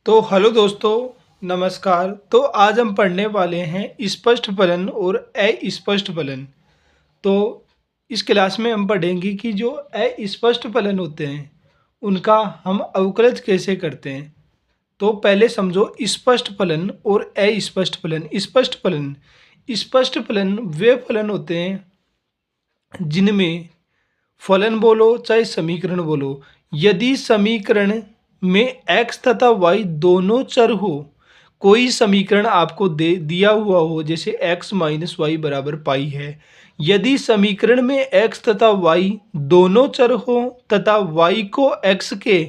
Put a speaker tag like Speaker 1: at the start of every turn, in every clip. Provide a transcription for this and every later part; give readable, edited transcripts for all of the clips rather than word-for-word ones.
Speaker 1: तो हेलो दोस्तों, नमस्कार। तो आज हम पढ़ने वाले हैं स्पष्ट फलन और अस्पष्ट फलन। तो इस क्लास में हम पढ़ेंगे कि जो अस्पष्ट फलन होते हैं उनका हम अवकलज कैसे करते हैं। तो पहले समझो स्पष्ट फलन और अस्पष्ट फलन। स्पष्ट फलन वे फलन होते हैं जिनमें फलन बोलो चाहे समीकरण बोलो, यदि समीकरण में x तथा y दोनों चर हो, कोई समीकरण आपको दे दिया हुआ हो, जैसे x माइनस वाई बराबर पाई है। यदि समीकरण में x तथा y दोनों चर हो तथा y को x के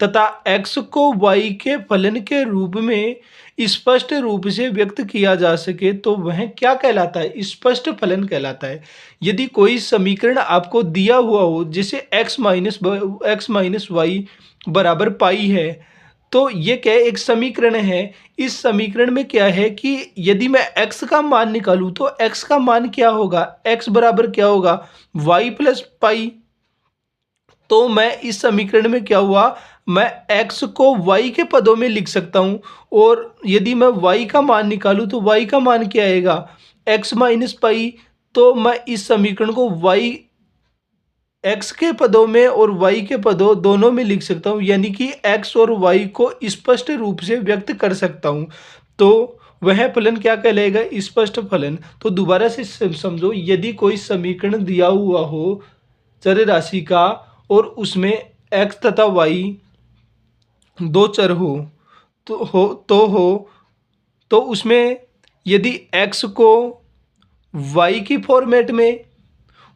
Speaker 1: तथा x को y के फलन के रूप में स्पष्ट रूप से व्यक्त किया जा सके तो वह क्या कहलाता है? स्पष्ट फलन कहलाता है। यदि कोई समीकरण आपको दिया हुआ हो, जैसे x माइनस वाई बराबर पाई है, तो ये क्या है? एक समीकरण है। इस समीकरण में क्या है कि यदि मैं x का मान निकालूं तो x का मान क्या होगा? x बराबर क्या होगा? y plus pi. तो मैं इस समीकरण में क्या हुआ, मैं x को y के पदों में लिख सकता हूं, और यदि मैं y का मान निकालूं तो y का मान क्या आएगा? x minus pi. तो मैं इस समीकरण को y x के पदों में और y के पदों दोनों में लिख सकता हूं, यानी कि x और y को स्पष्ट रूप से व्यक्त कर सकता हूं। तो वह फलन क्या कहलाएगा? स्पष्ट फलन। तो दोबारा से समझो, यदि कोई समीकरण दिया हुआ हो चर राशि का और उसमें x तथा y दो चर तो उसमें यदि x को y की फॉर्मेट में,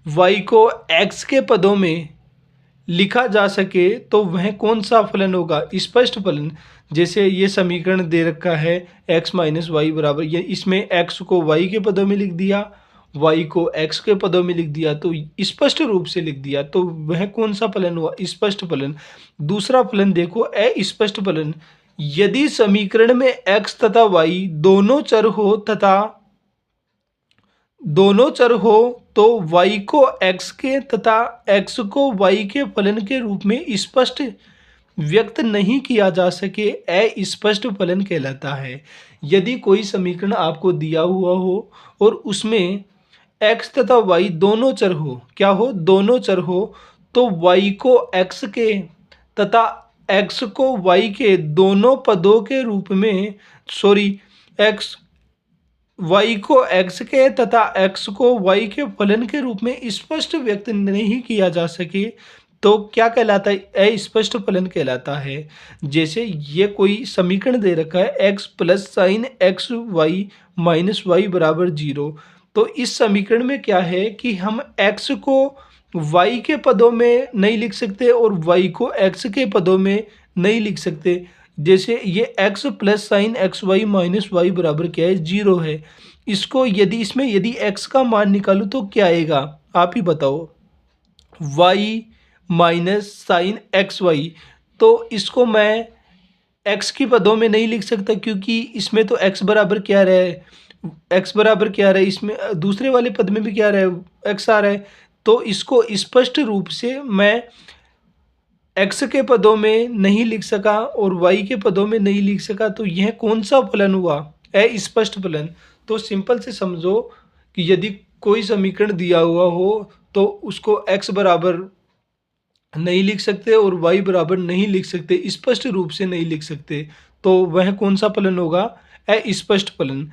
Speaker 1: y को x के पदों में लिखा जा सके तो वह कौन सा फलन होगा? स्पष्ट फलन। जैसे ये समीकरण दे रखा है x माइनस वाई बराबर, ये इसमें x को y के पदों में लिख दिया, y को x के पदों में लिख दिया, तो स्पष्ट रूप से लिख दिया, तो वह कौन सा फलन हुआ? स्पष्ट फलन। दूसरा फलन देखो, अस्पष्ट फलन। यदि समीकरण में x तथा y दोनों चर हो तो y को x के तथा x को y के फलन के रूप में स्पष्ट व्यक्त नहीं किया जा सके, अस्पष्ट फलन कहलाता है। यदि कोई समीकरण आपको दिया हुआ हो और उसमें x तथा y दोनों चर हो, क्या हो? दोनों चर हो, तो y को x के तथा x को y के दोनों पदों के रूप में, y को x के तथा x को y के फलन के रूप में स्पष्ट व्यक्त नहीं किया जा सके तो क्या कहलाता है? अस्पष्ट फलन कहलाता है। जैसे ये कोई समीकरण दे रखा है x plus sine x y minus y बराबर 0। तो इस समीकरण में क्या है कि हम x को y के पदों में नहीं लिख सकते और y को x के पदों में नहीं लिख सकते। जैसे ये x plus sine x y minus y बराबर क्या है? 0 है। इसको यदि x का मान निकालूं तो क्या आएगा? आप ही बताओ। y minus sine x y. तो इसको मैं x की पदों में नहीं लिख सकता, क्योंकि इसमें तो x बराबर क्या रहा है, इसमें दूसरे वाले पद में भी क्या रहा है? x आ रहा है। तो इसको स्पष्ट रूप से मैं x के पदों में नहीं लिख सका और y के पदों में नहीं लिख सका, तो यह कौन सा फलन हुआ? अस्पष्ट फलन। तो सिंपल से समझो कि यदि कोई समीकरण दिया हुआ हो तो उसको x बराबर नहीं लिख सकते और y बराबर नहीं लिख सकते, स्पष्ट रूप से नहीं लिख सकते, तो वह कौन सा फलन होगा? अस्पष्ट फलन।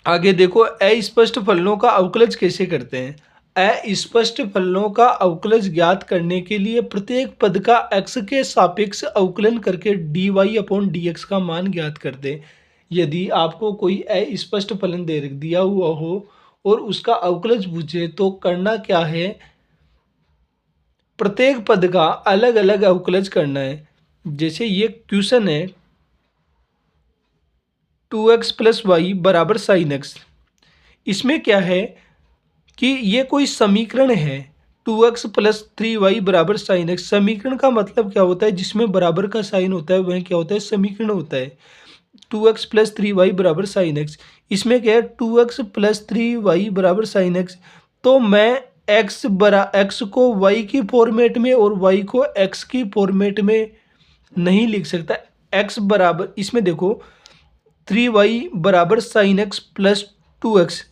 Speaker 1: आगे देखो, अस्पष्ट फलनों का अवकलज कैसे करते हैं। अस्पष्ट फलनों का अवकलज ज्ञात करने के लिए प्रत्येक पद का x के सापेक्ष अवकलन करके dy/dx का मान ज्ञात करते हैं। यदि आपको कोई अस्पष्ट फलन दे दिया हुआ हो और उसका अवकलज पूछे तो करना क्या है? प्रत्येक पद का अलग अलग अवकलज करना है। जैसे ये क्वेश्चन है 2x प्लस वाई बराबर साइन एक्स। इसमें क्या है कि ये कोई समीकरण है 2x प्लस 3y बराबर साइन एक्स। समीकरण का मतलब क्या होता है? जिसमें बराबर का साइन होता है वह क्या होता है? समीकरण होता है। 2x प्लस 3y बराबर साइन एक्स। इसमें क्या है? 2x प्लस 3y बराबर साइन एक्स। तो मैं x को y की फॉर्मेट में और y को x की फॉर्मेट में नहीं लिख सकता। एक्स बराबर, इसमें देखो 3y बराबर साइन एक्स प्लस 2x,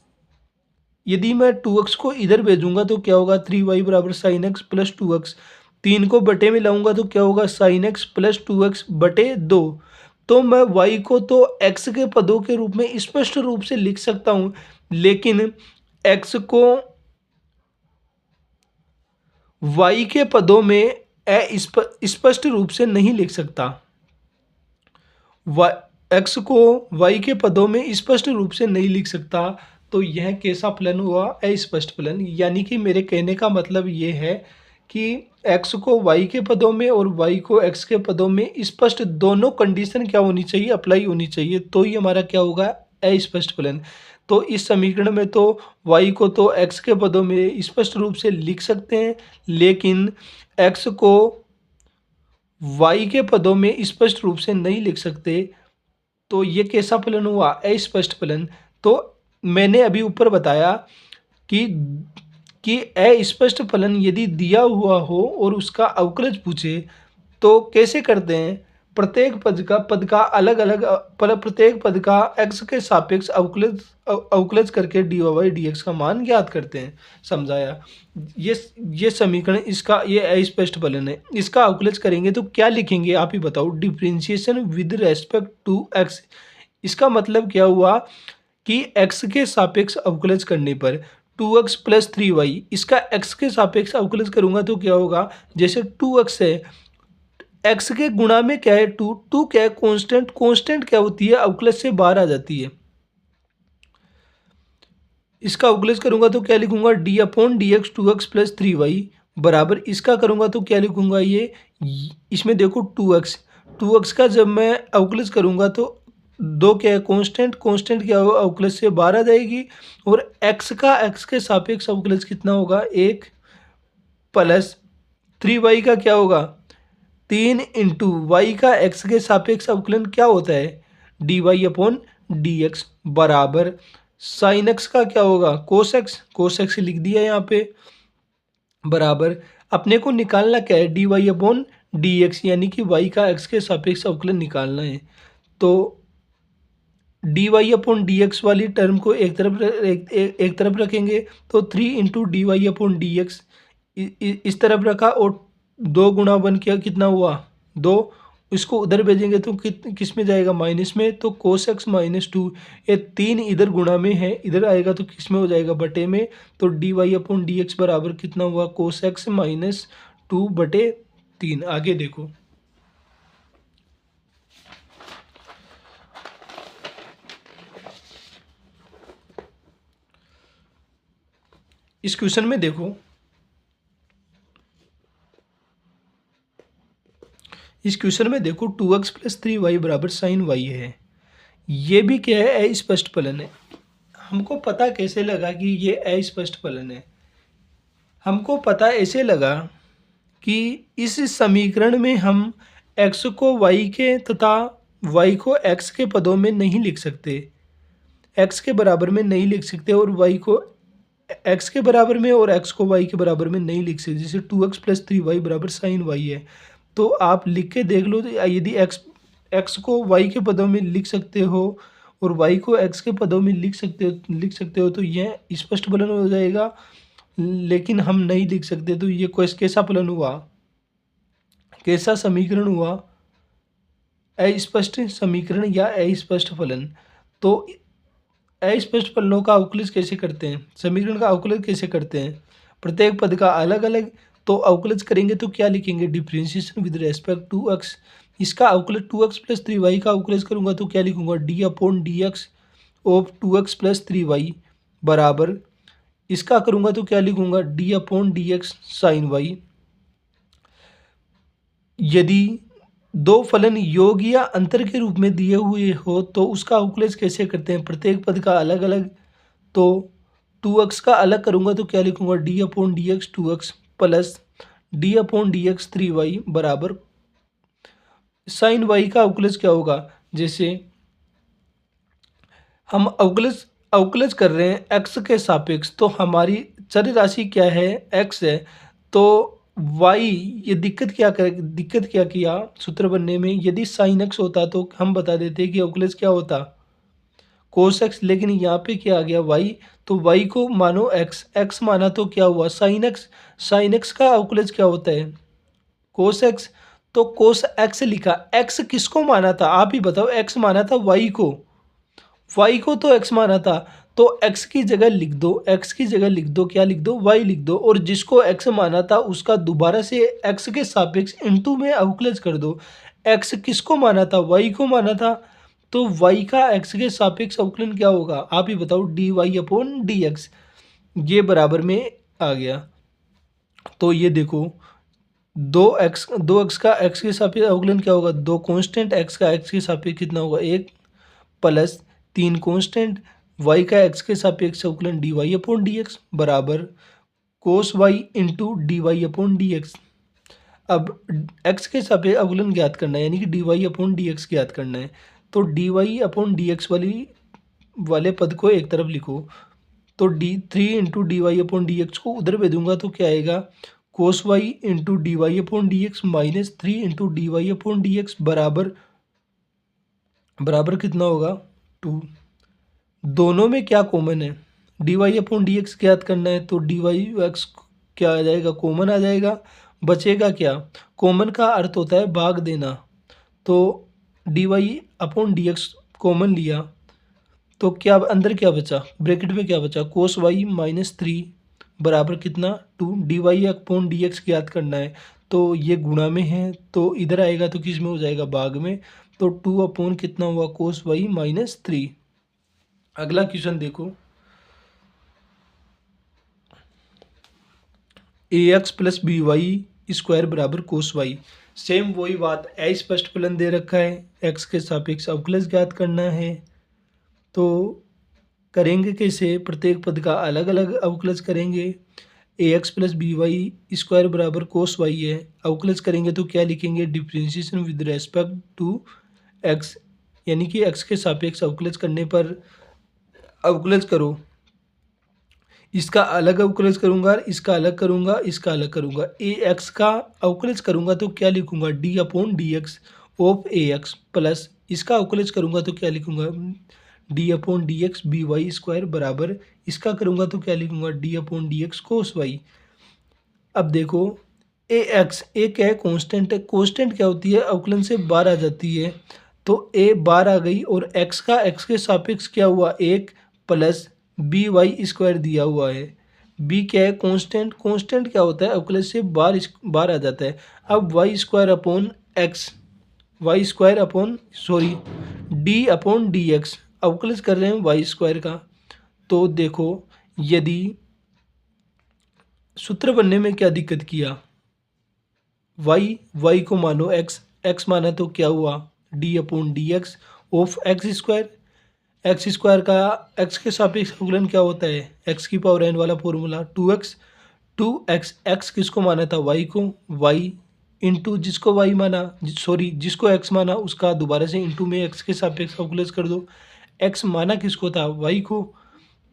Speaker 1: यदि मैं 2x को इधर भेजूंगा तो क्या होगा, 3y बराबर साइन एक्स प्लस 2x, 3 को बटे में लाऊंगा तो क्या होगा, साइन एक्स प्लस 2x बटे 2। तो मैं y को तो x के पदों के रूप में स्पष्ट रूप से लिख सकता हूं, लेकिन x को y के पदों में स्पष्ट रूप से नहीं लिख सकता। एक्स को y के पदों में स्पष्ट रूप से नहीं लिख सकता। तो यह कैसा फलन हुआ, अस्पष्ट फलन। यानी कि मेरे कहने का मतलब ये है कि x को y के पदों में और y को x के पदों में स्पष्ट दोनों कंडीशन क्या होनी चाहिए, अप्लाई होनी चाहिए, तो ही हमारा क्या होगा, अस्पष्ट फलन। तो इस समीकरण में तो y को तो x के पदों में स्पष्ट रूप से लिख सकते हैं, लेकिन x को y के पदों में स्पष्ट रूप से नहीं लिख सकते। तो ये कैसा फलन हुआ, अस्पष्ट फलन। तो मैंने अभी ऊपर बताया कि अस्पष्ट फलन यदि दिया हुआ हो और उसका अवकलज पूछे तो कैसे करते हैं, प्रत्येक पद का अलग अलग प्रत्येक पद का x के सापेक्ष अवकलज करके dy बाई dx का मान ज्ञात करते हैं, समझाया। ये समीकरण, इसका ये अस्पष्ट फलन है। इसका अवकलज करेंगे तो क्या लिखेंगे, आप ही बताओ, differentiation with respect to x। इसका मतलब क्या हुआ कि x के सापेक्ष अवकलज करने पर 2x प्लस 3y, इसका x के सापेक्ष अवकलज करूंगा तो क्या होगा, जैसे 2x है, x के गुणा में क्या है, 2 क्या है, कांस्टेंट। कांस्टेंट क्या होती है, अवकलज से बाहर आ जाती है। इसका अवकलज करूंगा तो क्या लिखूंगा, d upon D x 2x plus 3y बराबर, इसका करूंगा तो क्या लिखूंगा, ये इसमें देखो 2x का जब मैं अवकलज करूंगा तो 2 क्या है, कांस्टेंट। कांस्टेंट क्या होगा, अवकलज से बाहर आ जाएगी, और x का x के सापेक्ष अवकलज कितना होगा, 1 प्लस 3y का क्या होगा, 3 इंटू वाई का एक्स के सापेक्ष अवकलन क्या होता है, D Y upon D x बराबर साइन एक्स का क्या होगा, कोस एक्स। कोस एक्स लिख दिया यहाँ पे, बराबर अपने को निकालना क्या है, D Y upon D x, यानी कि वाई का एक्स के सापेक्ष अवकलन निकालना है। तो D Y upon D x वाली टर्म को एक तरफ रखेंगे तो 3 into D Y upon D x इस तरफ रखा, और 2 गुणा 1 किया, कितना हुआ 2। इसको उधर भेजेंगे तो किस में जाएगा, माइनस में। तो कोस एक्स माइनस 2, ये 3 इधर गुणा में है, इधर आएगा तो किस में हो जाएगा, बटे में। तो D Y upon D x बराबर कितना हुआ, कोस एक्स माइनस 2 बटे 3। आगे देखो, इस क्वेश्चन में देखो, इस क्वेश्चन में देखो 2x प्लस 3y बराबर साइन y है। ये भी क्या है, अस्पष्ट फलन है। हमको पता कैसे लगा कि ये अस्पष्ट फलन है, हमको पता ऐसे लगा कि इस समीकरण में हम x को y के तथा y को x के पदों में नहीं लिख सकते, x के बराबर में नहीं लिख सकते, और y को x के बराबर में और x को y के बराबर में नहीं लिख सकते। जैसे 2x प्लस 3y बराबर साइन y है, तो आप लिख के देख लो। तो यदि x को y के पदों में लिख सकते हो और y को x के पदों में लिख सकते हो तो यह स्पष्ट फलन हो जाएगा। लेकिन हम नहीं लिख सकते, तो ये कैसा फलन हुआ, कैसा समीकरण हुआ, अस्पष्ट समीकरण या अस्पष्ट फलन। तो अस्पष्ट फलनों का अवकलज कैसे करते हैं, समीकरण का अवकलज कैसे करते हैं, प्रत्येक पद का अलग अलग। तो अवकलज करेंगे तो क्या लिखेंगे, differentiation with respect to x. इसका अवकलज 2x प्लस 3y का अवकलज करूंगा तो क्या लिखूंगा, d upon D x of 2x plus 3y बराबर, इसका करूंगा तो क्या लिखूंगा, d upon D x sine y. यदि दो फलन योग या अंतर के रूप में दिए हुए हो तो उसका अवकलज कैसे करते हैं, प्रत्येक पद का अलग अलग। तो 2x का अलग करूंगा तो क्या लिखूंगा, d upon D x 2x plus D upon D x 3y बराबर साइन y का अवकलज क्या होगा। जैसे हम अवकलज कर रहे हैं x के सापेक्ष, तो हमारी चर राशि क्या है, x है। तो वाई, ये दिक्कत क्या किया सूत्र बनने में, यदि साइन एक्स होता तो हम बता देते कि अवकलज क्या होता कोस एक्स, लेकिन यहाँ पे क्या आ गया वाई, तो वाई को मानो एक्स, एक्स माना तो क्या हुआ साइन एक्स, साइन एक्स का अवकलज क्या होता है कोस एक्स, तो कोस एक्स लिखा, एक्स किसको माना था आप ही बताओ, एक्स माना था वाई को, वाई को तो एक्स माना था, तो एक्स की जगह लिख दो, एक्स की जगह लिख दो क्या लिख दो वाई लिख दो, और जिसको एक्स माना था उसका दोबारा से एक्स के सापेक्ष इनटू में अवकलज कर दो। एक्स किसको माना था वाई को माना था, तो वाई का एक्स के सापेक्ष अवकलन क्या होगा आप ही बताओ, d Y upon D x, ये बराबर में आ गया। तो ये देखो दो एक्स का एक्स के सापेक्ष अवकलन क्या होगा, दो कांस्टेंट एक्स का एक्स के सापेक्ष कितना होगा एक, प्लस तीन कांस्टेंट वाई का एक्स के सापेक्ष अवकलन D Y upon D x बराबर cos Y into D Y upon D X. अब एक्स के सापेक्ष अवकलन ज्ञात करना है, यानी कि D Y upon D x ज्ञात करना है, तो D Y upon D X वाले पद को एक तरफ लिखो, तो D three into D Y upon D X को उधर भेजूंगा तो क्या आएगा cos Y into D Y upon D x minus three into D Y upon D x बराबर बराबर कितना होगा टू। दोनों में क्या कॉमन है, D Y upon D x ज्ञात करना है, तो डी वाई एक्स क्या आ जाएगा कॉमन आ जाएगा, बचेगा क्या, कॉमन का अर्थ होता है भाग देना, तो D Y upon D x common लिया, तो क्या अंदर क्या बचा ब्रैकेट में क्या बचा कोस वाई माइनस थ्री बराबर कितना two, d Y upon D x ज्ञात करना है, तो ये गुणा में है तो इधर आएगा तो किस में हो जाएगा भाग में, तो टू अपॉन कितना हुआ कोस वाई माइनस थ्री। अगला क्वेश्चन देखो, A x plus B Y square बराबर कोस वाई, सेम वही बात, अस्पष्ट फलन दे रखा है, एक्स के सापेक्ष अवकलज ज्ञात करना है, तो करेंगे कैसे, प्रत्येक पद का अलग अलग अवकलज करेंगे। A x plus B Y square बराबर कोस वाई है, अवकलज करेंगे तो क्या लिखेंगे differentiation with respect to X, यानी कि एक्स के सापेक्ष अवकलज करने पर अवकलज करो, इसका अलग अवकलज करूंगा, इसका अलग करूंगा, इसका अलग करूंगा, ए एक्स का अवकलज करूंगा तो क्या लिखूंगा d upon D x of a x plus इसका अवकलज करूंगा तो क्या लिखूंगा d upon D x b Y square बराबर इसका करूंगा तो क्या लिखूंगा d upon D x cos y. अब देखो ए एक्स एक है कांस्टेंट है, कांस्टेंट क्या होती है अवकलन से बाहर आ जाती है, तो ए बाहर आ गई और एक्स का एक्स के सापेक्ष क्या हुआ एक प्लस बी वाई स्क्वायर दिया हुआ है, बी क्या है कांस्टेंट, कांस्टेंट क्या होता है अवकलन से बाहर आ जाता है। अब y square upon x, y square upon sorry d upon D x अवकलज कर रहे हैं वाई स्क्वायर का, तो देखो यदि सूत्र बनने में क्या दिक्कत किया, वाई को मानो एक्स, एक्स माना तो क्या हुआ D upon D x of x square, x square का एक्स के सापेक्ष अवकलन क्या होता है एक्स की पावर एन वाला फॉर्मूला टू एक्स, एक्स किसको माना था वाई को, वाई इंटू जिसको वाई माना सॉरी जिसको एक्स माना उसका दोबारा से इंटू में एक्स के सापेक्ष अवकलन कर दो, एक्स माना किसको था वाई को,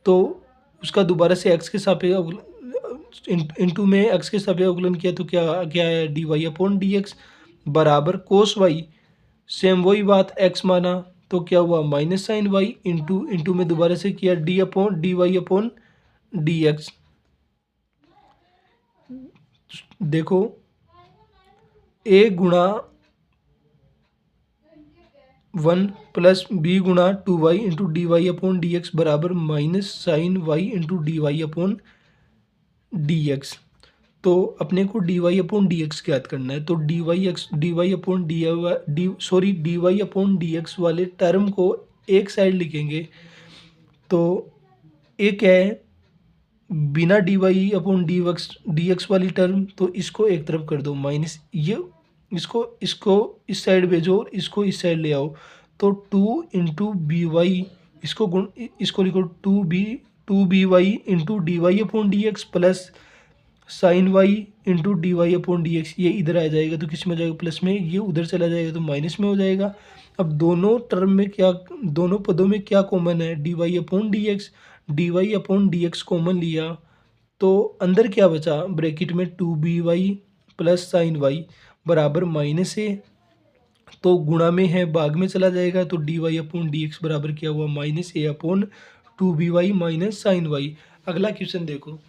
Speaker 1: तो उसका दोबारा से एक्स के सापेक्ष इंटू में एक्स के सापेक्ष अवकलन किया तो क्या क्या है D Y upon D x बराबर कोस वाई, सेम वही बात एक्स माना तो क्या हुआ माइनस साइन वाई इंटू में दोबारा से किया D Y upon D X. देखो ए गुणा वन प्लस बी गुणा two Y into D Y upon D x बराबर minus sine Y into D Y upon D X, तो अपने को D Y upon D x ज्ञात करना है, तो D Y upon D Y upon D X वाले टर्म को एक साइड लिखेंगे, तो एक क्या है बिना D Y upon D x वाली टर्म, तो इसको एक तरफ कर दो माइनस ये इसको इस साइड भेजो और इसको इस साइड ले आओ, तो टू इंटू बी वाई इसको लिखो two B y into D Y upon D x plus sine Y into D Y upon D x, ये इधर आ जाएगा तो किस में जाएगा प्लस में, ये उधर चला जाएगा तो माइनस में हो जाएगा। अब दोनों टर्म में क्या दोनों पदों में क्या कॉमन है D Y upon D x common लिया, तो अंदर क्या बचा ब्रैकेट में two B Y plus sine Y बराबर माइनस ए, तो गुणा में है भाग में चला जाएगा, तो D Y upon D x बराबर क्या हुआ minus A upon 2 B Y minus sine Y. अगला क्वेश्चन देखो।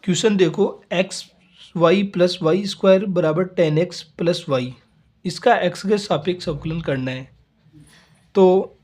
Speaker 1: क्वेश्चन देखो, X Y plus Y square बराबर 10x प्लस वाई, इसका x के सापेक्ष अवकलन करना है। तो